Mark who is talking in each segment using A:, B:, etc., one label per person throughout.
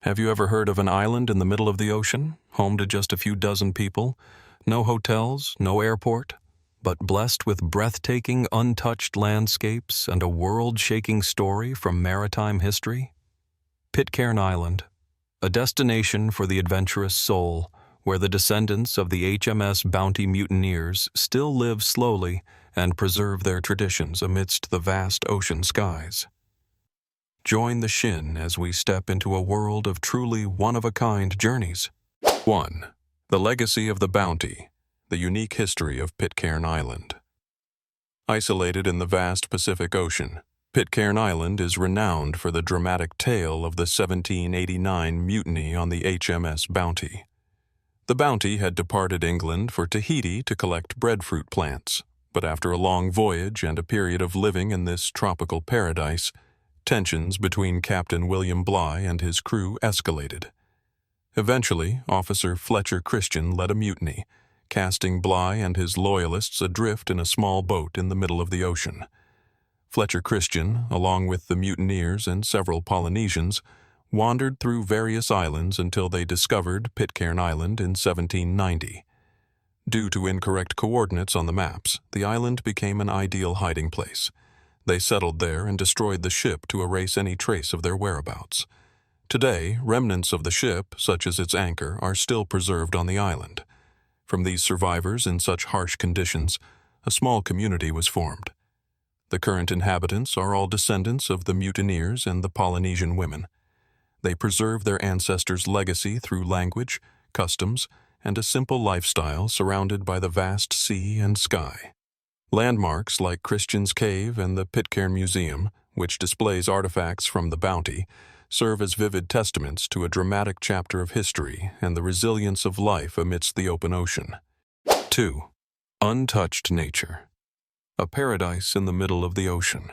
A: Have you ever heard of an island in the middle of the ocean, home to just a few dozen people? No hotels, no airport, but blessed with breathtaking, untouched landscapes and a world-shaking story from maritime history? Pitcairn Island, a destination for the adventurous soul, where the descendants of the HMS Bounty mutineers still live slowly and preserve their traditions amidst the vast ocean skies. Join the Shin as we step into a world of truly one-of-a-kind journeys. 1. The Legacy of the Bounty, the unique history of Pitcairn Island. Isolated in the vast Pacific Ocean, Pitcairn Island is renowned for the dramatic tale of the 1789 mutiny on the HMS Bounty. The Bounty had departed England for Tahiti to collect breadfruit plants, but after a long voyage and a period of living in this tropical paradise, tensions between Captain William Bligh and his crew escalated. Eventually, Officer Fletcher Christian led a mutiny, casting Bligh and his loyalists adrift in a small boat in the middle of the ocean. Fletcher Christian, along with the mutineers and several Polynesians, wandered through various islands until they discovered Pitcairn Island in 1790. Due to incorrect coordinates on the maps, the island became an ideal hiding place. They settled there and destroyed the ship to erase any trace of their whereabouts. Today, remnants of the ship, such as its anchor, are still preserved on the island. From these survivors in such harsh conditions, a small community was formed. The current inhabitants are all descendants of the mutineers and the Polynesian women. They preserve their ancestors' legacy through language, customs, and a simple lifestyle surrounded by the vast sea and sky. Landmarks like Christian's Cave and the Pitcairn Museum, which displays artifacts from the Bounty, serve as vivid testaments to a dramatic chapter of history and the resilience of life amidst the open ocean. 2. Untouched nature. A paradise in the middle of the ocean.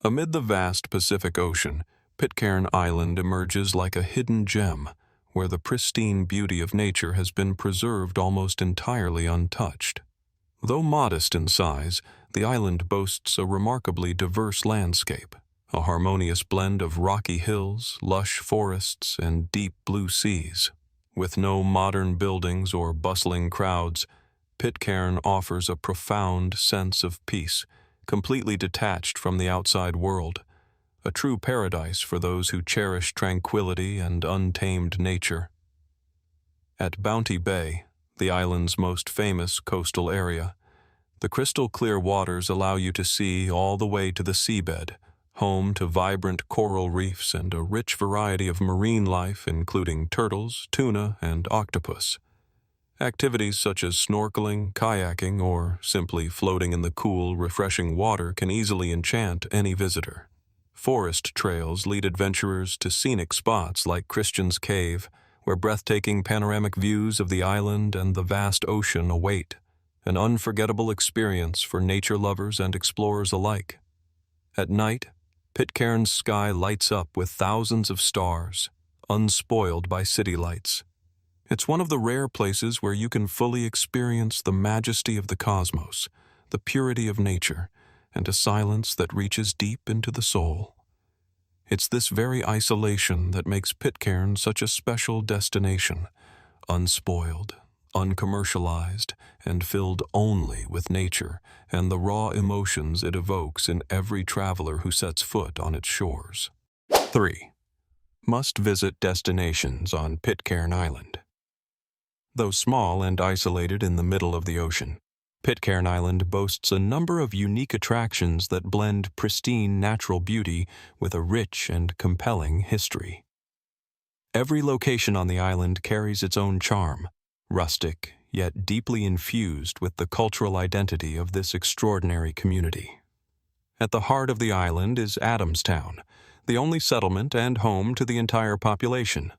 A: Amid the vast Pacific Ocean, Pitcairn Island emerges like a hidden gem, where the pristine beauty of nature has been preserved almost entirely untouched. Though modest in size, the island boasts a remarkably diverse landscape, a harmonious blend of rocky hills, lush forests, and deep blue seas. With no modern buildings or bustling crowds, Pitcairn offers a profound sense of peace, completely detached from the outside world, a true paradise for those who cherish tranquility and untamed nature. At Bounty Bay, the island's most famous coastal area, the crystal-clear waters allow you to see all the way to the seabed, home to vibrant coral reefs and a rich variety of marine life including turtles, tuna, and octopus. Activities such as snorkeling, kayaking, or simply floating in the cool, refreshing water can easily enchant any visitor. Forest trails lead adventurers to scenic spots like Christian's Cave, where breathtaking panoramic views of the island and the vast ocean await, an unforgettable experience for nature lovers and explorers alike. At night, Pitcairn's sky lights up with thousands of stars, unspoiled by city lights. It's one of the rare places where you can fully experience the majesty of the cosmos, the purity of nature, and a silence that reaches deep into the soul. It's this very isolation that makes Pitcairn such a special destination, unspoiled, uncommercialized, and filled only with nature and the raw emotions it evokes in every traveler who sets foot on its shores. 3. Must-visit destinations on Pitcairn Island. Though small and isolated in the middle of the ocean, Pitcairn Island boasts a number of unique attractions that blend pristine natural beauty with a rich and compelling history. Every location on the island carries its own charm, rustic yet deeply infused with the cultural identity of this extraordinary community. At the heart of the island is Adamstown, the only settlement and home to the entire population.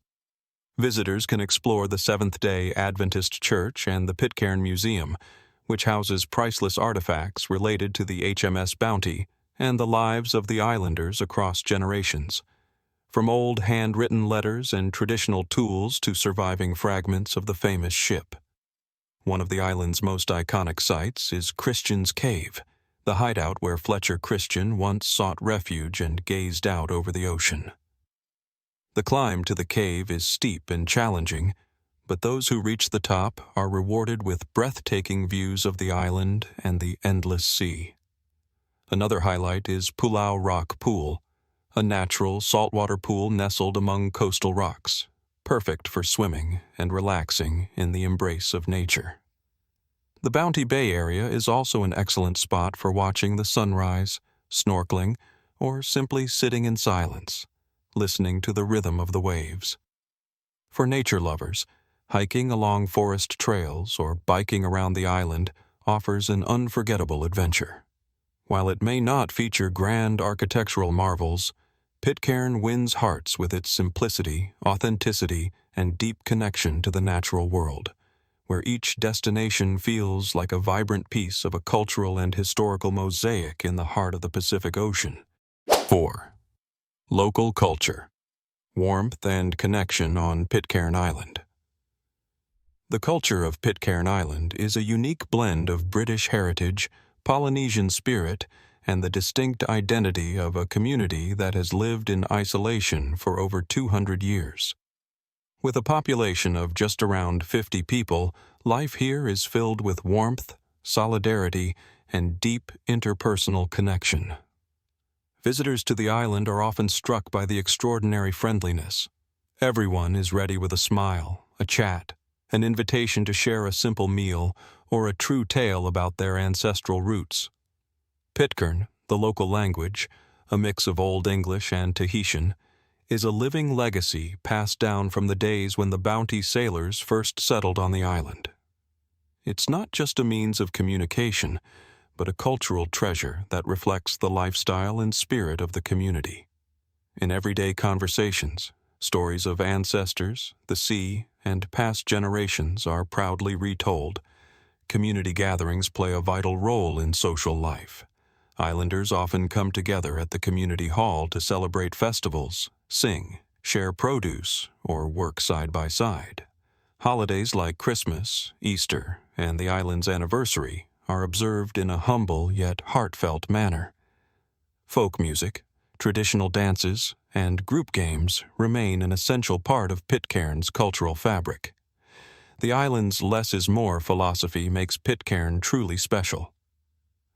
A: Visitors can explore the Seventh-day Adventist Church and the Pitcairn Museum, which houses priceless artifacts related to the HMS Bounty and the lives of the islanders across generations. From old handwritten letters and traditional tools to surviving fragments of the famous ship. One of the island's most iconic sites is Christian's Cave, the hideout where Fletcher Christian once sought refuge and gazed out over the ocean. The climb to the cave is steep and challenging, but those who reach the top are rewarded with breathtaking views of the island and the endless sea. Another highlight is Pulau Rock Pool, a natural saltwater pool nestled among coastal rocks, perfect for swimming and relaxing in the embrace of nature. The Bounty Bay area is also an excellent spot for watching the sunrise, snorkeling, or simply sitting in silence, listening to the rhythm of the waves. For nature lovers, hiking along forest trails or biking around the island offers an unforgettable adventure. While it may not feature grand architectural marvels, Pitcairn wins hearts with its simplicity, authenticity, and deep connection to the natural world, where each destination feels like a vibrant piece of a cultural and historical mosaic in the heart of the Pacific Ocean. 4. Local culture. Warmth and connection on Pitcairn Island. The culture of Pitcairn Island is a unique blend of British heritage, Polynesian spirit, and the distinct identity of a community that has lived in isolation for over 200 years. With a population of just around 50 people, life here is filled with warmth, solidarity, and deep interpersonal connection. Visitors to the island are often struck by the extraordinary friendliness. Everyone is ready with a smile, a chat, an invitation to share a simple meal, or a true tale about their ancestral roots. Pitcairn, the local language, a mix of Old English and Tahitian, is a living legacy passed down from the days when the Bounty sailors first settled on the island. It's not just a means of communication, but a cultural treasure that reflects the lifestyle and spirit of the community. In everyday conversations, stories of ancestors, the sea, and past generations are proudly retold. Community gatherings play a vital role in social life. Islanders often come together at the community hall to celebrate festivals, sing, share produce, or work side by side. Holidays like Christmas, Easter, and the island's anniversary are observed in a humble yet heartfelt manner. Folk music, traditional dances, and group games remain an essential part of Pitcairn's cultural fabric. The island's less is more philosophy makes Pitcairn truly special.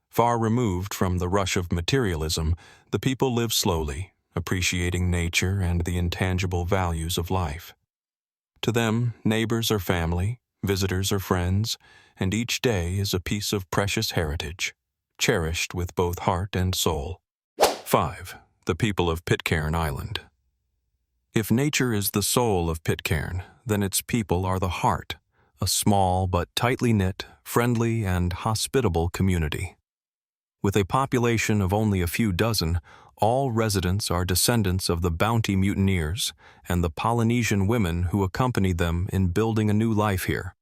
A: Far removed from the rush of materialism, the people live slowly, appreciating nature and the intangible values of life. To them, neighbors are family, visitors are friends, and each day is a piece of precious heritage, cherished with both heart and soul. 5. The people of Pitcairn Island. If nature is the soul of Pitcairn, then its people are the heart, a small but tightly knit, friendly, and hospitable community. With a population of only a few dozen, all residents are descendants of the Bounty mutineers and the Polynesian women who accompanied them in building a new life here.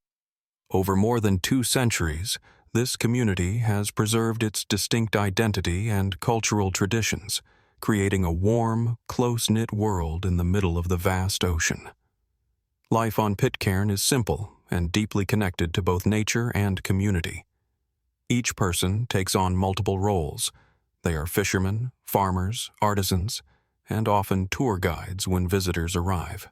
A: Over more than 2 centuries, this community has preserved its distinct identity and cultural traditions, creating a warm, close-knit world in the middle of the vast ocean. Life on Pitcairn is simple and deeply connected to both nature and community. Each person takes on multiple roles. They are fishermen, farmers, artisans, and often tour guides when visitors arrive.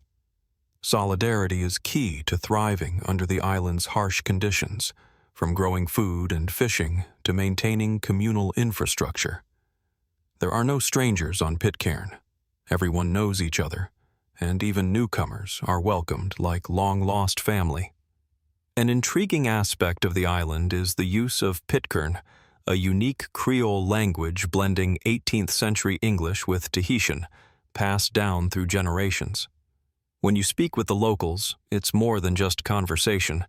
A: Solidarity is key to thriving under the island's harsh conditions, from growing food and fishing to maintaining communal infrastructure. There are no strangers on Pitcairn. Everyone knows each other, and even newcomers are welcomed like long-lost family. An intriguing aspect of the island is the use of Pitcairn, a unique Creole language blending 18th century English with Tahitian, passed down through generations. When you speak with the locals, it's more than just conversation.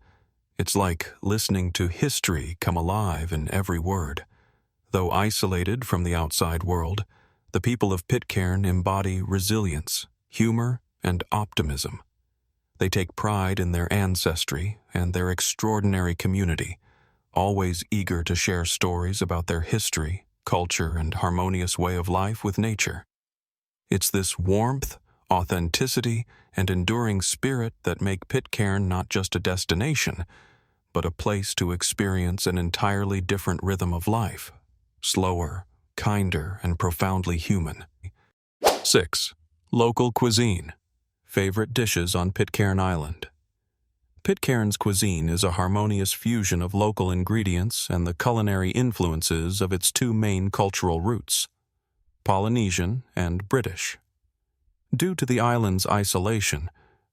A: It's like listening to history come alive in every word. Though isolated from the outside world, the people of Pitcairn embody resilience, humor, and optimism. They take pride in their ancestry and their extraordinary community, always eager to share stories about their history, culture, and harmonious way of life with nature. It's this warmth, authenticity, and enduring spirit that make Pitcairn not just a destination, but a place to experience an entirely different rhythm of life, slower, kinder, and profoundly human. 6. Local cuisine. favorite dishes on Pitcairn Island. Pitcairn's cuisine is a harmonious fusion of local ingredients and the culinary influences of its two main cultural roots, Polynesian and British. Due to the island's isolation,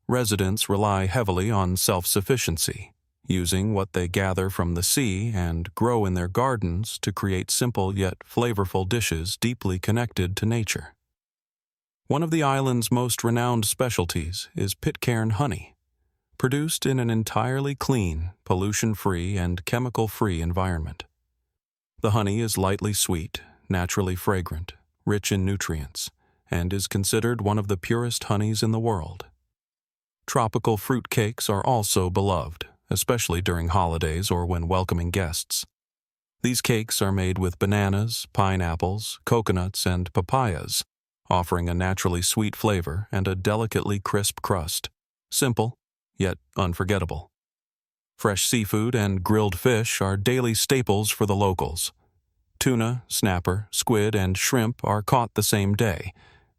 A: residents rely heavily on self-sufficiency, using what they gather from the sea and grow in their gardens to create simple yet flavorful dishes deeply connected to nature. One of the island's most renowned specialties is Pitcairn honey, produced in an entirely clean, pollution-free, and chemical-free environment. The honey is lightly sweet, naturally fragrant, rich in nutrients, and is considered one of the purest honeys in the world. Tropical fruit cakes are also beloved, especially during holidays or when welcoming guests. These cakes are made with bananas, pineapples, coconuts, and papayas, offering a naturally sweet flavor and a delicately crisp crust. Simple, yet unforgettable. Fresh seafood and grilled fish are daily staples for the locals. Tuna, snapper, squid, and shrimp are caught the same day,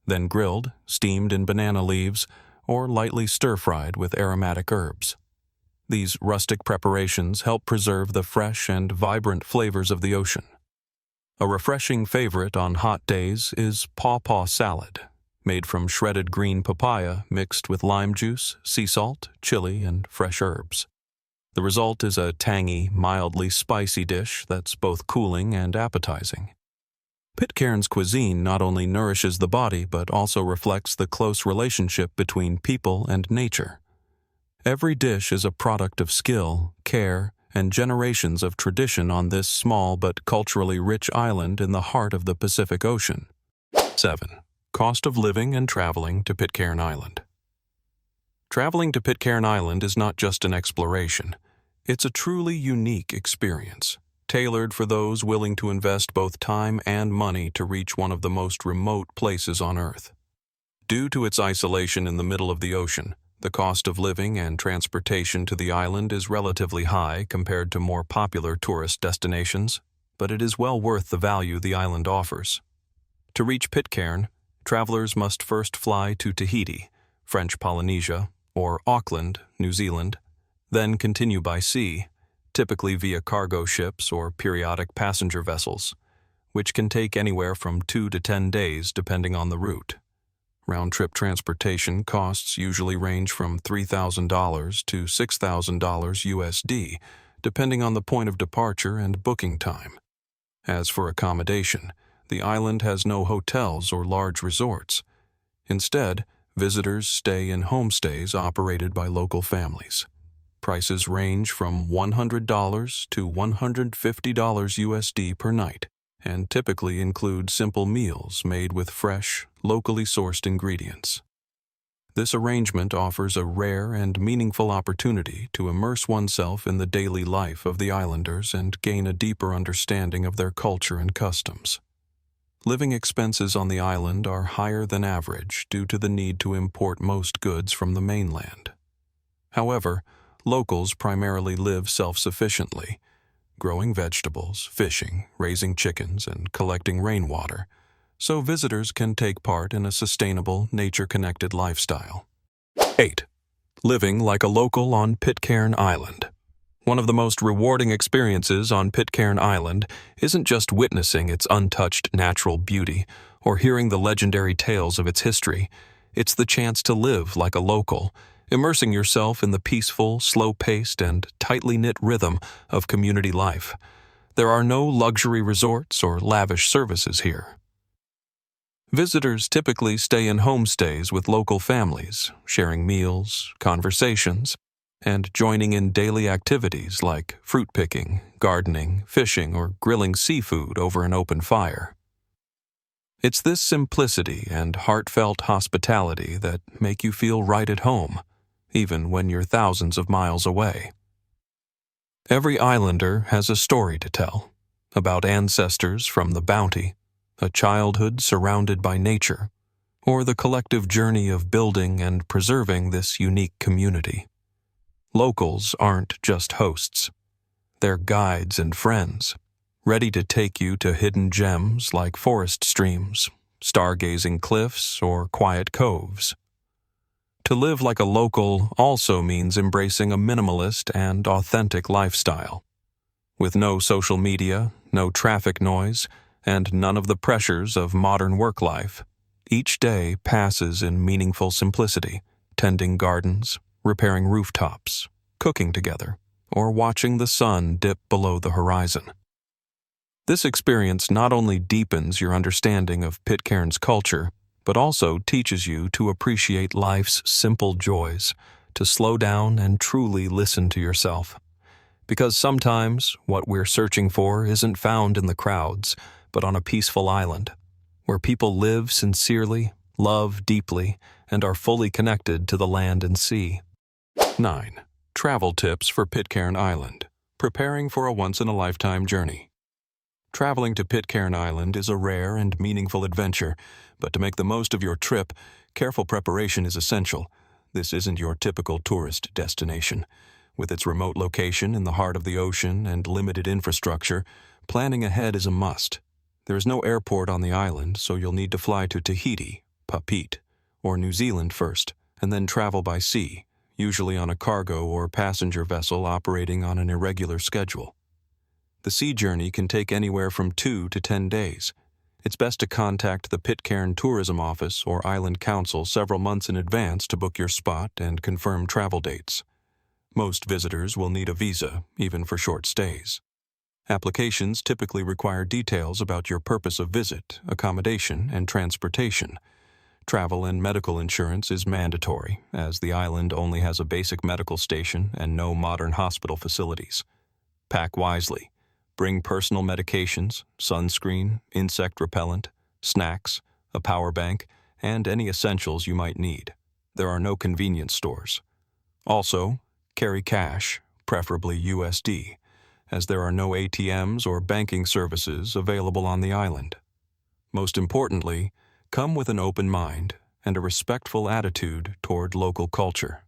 A: then grilled, steamed in banana leaves, or lightly stir-fried with aromatic herbs. These rustic preparations help preserve the fresh and vibrant flavors of the ocean. A refreshing favorite on hot days is pawpaw salad, made from shredded green papaya mixed with lime juice, sea salt, chili, and fresh herbs. The result is a tangy, mildly spicy dish that's both cooling and appetizing. Pitcairn's cuisine not only nourishes the body but also reflects the close relationship between people and nature. Every dish is a product of skill, care, and generations of tradition on this small but culturally rich island in the heart of the Pacific Ocean. 7. Cost of living and traveling to Pitcairn Island. Traveling to Pitcairn Island is not just an exploration. It's a truly unique experience, tailored for those willing to invest both time and money to reach one of the most remote places on Earth. Due to its isolation in the middle of the ocean, the cost of living and transportation to the island is relatively high compared to more popular tourist destinations, but it is well worth the value the island offers. To reach Pitcairn, travelers must first fly to Tahiti, French Polynesia, or Auckland, New Zealand, then continue by sea, typically via cargo ships or periodic passenger vessels, which can take anywhere from 2 to 10 days depending on the route. Round-trip transportation costs usually range from $3,000 to $6,000 USD, depending on the point of departure and booking time. As for accommodation, the island has no hotels or large resorts. Instead, visitors stay in homestays operated by local families. Prices range from $100 to $150 USD per night, and typically include simple meals made with fresh, locally sourced ingredients. This arrangement offers a rare and meaningful opportunity to immerse oneself in the daily life of the islanders and gain a deeper understanding of their culture and customs. Living expenses on the island are higher than average due to the need to import most goods from the mainland. However, locals primarily live self-sufficiently, growing vegetables, fishing, raising chickens, and collecting rainwater, so visitors can take part in a sustainable, nature-connected lifestyle. 8. Living like a local on Pitcairn Island. One of the most rewarding experiences on Pitcairn Island isn't just witnessing its untouched natural beauty or hearing the legendary tales of its history. It's the chance to live like a local, immersing yourself in the peaceful, slow-paced, and tightly knit rhythm of community life. There are no luxury resorts or lavish services here. Visitors typically stay in homestays with local families, sharing meals, conversations, and joining in daily activities like fruit picking, gardening, fishing, or grilling seafood over an open fire. It's this simplicity and heartfelt hospitality that make you feel right at home, even when you're thousands of miles away. Every islander has a story to tell, about ancestors from the Bounty, a childhood surrounded by nature, or the collective journey of building and preserving this unique community. Locals aren't just hosts. They're guides and friends, ready to take you to hidden gems like forest streams, stargazing cliffs, or quiet coves. To live like a local also means embracing a minimalist and authentic lifestyle. With no social media, no traffic noise, and none of the pressures of modern work life, each day passes in meaningful simplicity, tending gardens, repairing rooftops, cooking together, or watching the sun dip below the horizon. This experience not only deepens your understanding of Pitcairn's culture, but also teaches you to appreciate life's simple joys, to slow down and truly listen to yourself. Because sometimes what we're searching for isn't found in the crowds, but on a peaceful island, where people live sincerely, love deeply, and are fully connected to the land and sea. 9. Travel tips for Pitcairn Island. Preparing for a once-in-a-lifetime journey. Traveling to Pitcairn Island is a rare and meaningful adventure, but to make the most of your trip, careful preparation is essential. This isn't your typical tourist destination. With its remote location in the heart of the ocean and limited infrastructure, planning ahead is a must. There is no airport on the island, so you'll need to fly to Tahiti, Papeete, or New Zealand first, and then travel by sea, usually on a cargo or passenger vessel operating on an irregular schedule. The sea journey can take anywhere from 2 to 10 days. It's best to contact the Pitcairn Tourism Office or Island Council several months in advance to book your spot and confirm travel dates. Most visitors will need a visa, even for short stays. Applications typically require details about your purpose of visit, accommodation, and transportation. Travel and medical insurance is mandatory, as the island only has a basic medical station and no modern hospital facilities. Pack wisely. Bring personal medications, sunscreen, insect repellent, snacks, a power bank, and any essentials you might need. There are no convenience stores. Also, carry cash, preferably USD, as there are no ATMs or banking services available on the island. Most importantly, come with an open mind and a respectful attitude toward local culture.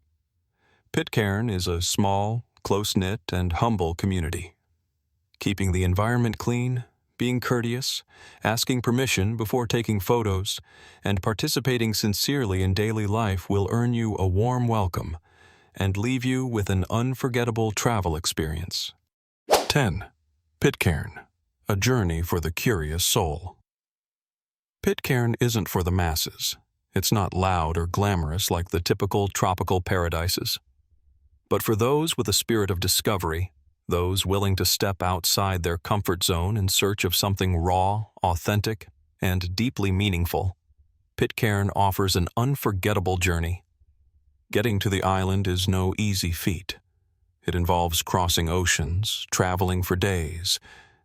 A: Pitcairn is a small, close-knit, and humble community. Keeping the environment clean, being courteous, asking permission before taking photos, and participating sincerely in daily life will earn you a warm welcome and leave you with an unforgettable travel experience. 10. Pitcairn, a journey for the curious soul. Pitcairn isn't for the masses. It's not loud or glamorous like the typical tropical paradises. But for those with a spirit of discovery, those willing to step outside their comfort zone in search of something raw, authentic, and deeply meaningful, Pitcairn offers an unforgettable journey. Getting to the island is no easy feat. It involves crossing oceans, traveling for days,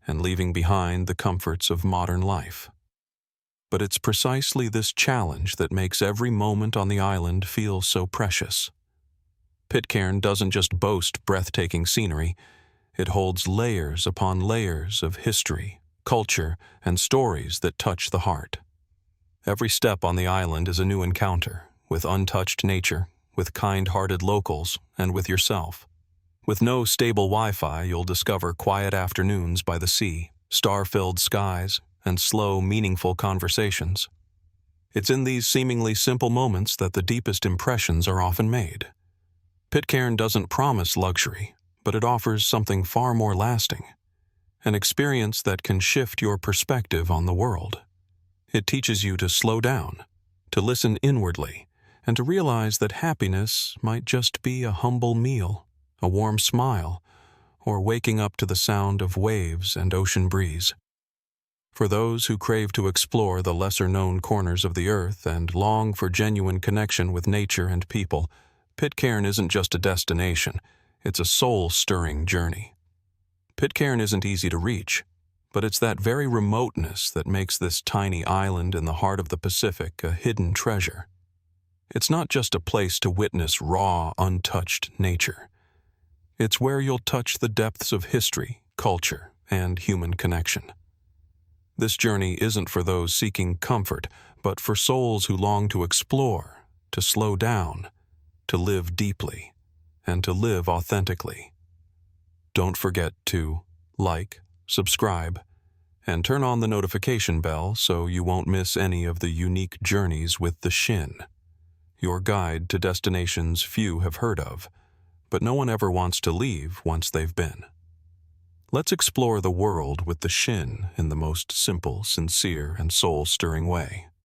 A: and leaving behind the comforts of modern life. But it's precisely this challenge that makes every moment on the island feel so precious. Pitcairn doesn't just boast breathtaking scenery. It holds layers upon layers of history, culture, and stories that touch the heart. Every step on the island is a new encounter, with untouched nature, with kind-hearted locals, and with yourself. With no stable Wi-Fi, you'll discover quiet afternoons by the sea, star-filled skies, and slow, meaningful conversations. It's in these seemingly simple moments that the deepest impressions are often made. Pitcairn doesn't promise luxury, but it offers something far more lasting, an experience that can shift your perspective on the world. It teaches you to slow down, to listen inwardly, and to realize that happiness might just be a humble meal, a warm smile, or waking up to the sound of waves and ocean breeze. For those who crave to explore the lesser-known corners of the earth and long for genuine connection with nature and people, Pitcairn isn't just a destination. It's a soul-stirring journey. Pitcairn isn't easy to reach, but it's that very remoteness that makes this tiny island in the heart of the Pacific a hidden treasure. It's not just a place to witness raw, untouched nature. It's where you'll touch the depths of history, culture, and human connection. This journey isn't for those seeking comfort, but for souls who long to explore, to slow down, to live deeply, and to live authentically. Don't forget to like, subscribe, and turn on the notification bell so you won't miss any of the unique journeys with the Shin. your guide to destinations few have heard of, but no one ever wants to leave once they've been. Let's explore the world with the Shin in the most simple, sincere, and soul-stirring way.